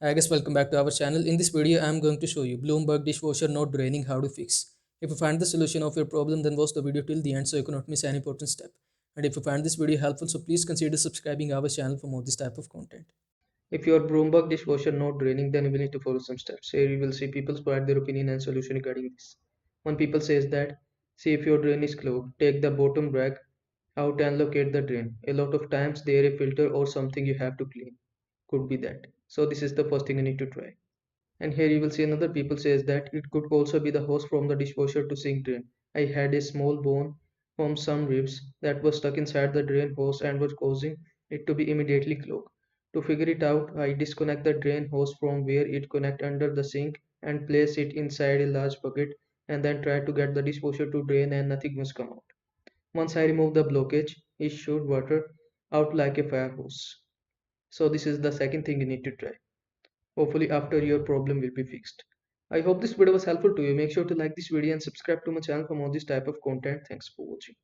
I guess welcome back to our channel. In this video, I am going to show you Blomberg Dishwasher Not Draining how to fix. If you find the solution of your problem, then watch the video till the end so you cannot miss any important step. And if you find this video helpful, so please consider subscribing our channel for more this type of content. If your Bloomberg dishwasher not draining, then you will need to follow some steps. Here you will see people provide their opinion and solution regarding this. One people says that, see if your drain is clogged, take the bottom rag out and locate the drain. A lot of times there a filter or something you have to clean. Could be that. So this is the first thing you need to try. And here you will see another people says that it could also be the hose from the dishwasher to sink drain. I had a small bone from some ribs that was stuck inside the drain hose and was causing it to be immediately clogged. To figure it out, I disconnect the drain hose from where it connects under the sink and place it inside a large bucket and then try to get the dishwasher to drain and nothing must come out. Once I remove the blockage, it should water out like a fire hose. So this is the second thing you need to try. Hopefully after your problem will be fixed. I hope this video was helpful to you. Make sure to like this video and subscribe to my channel for more this type of content. Thanks for watching.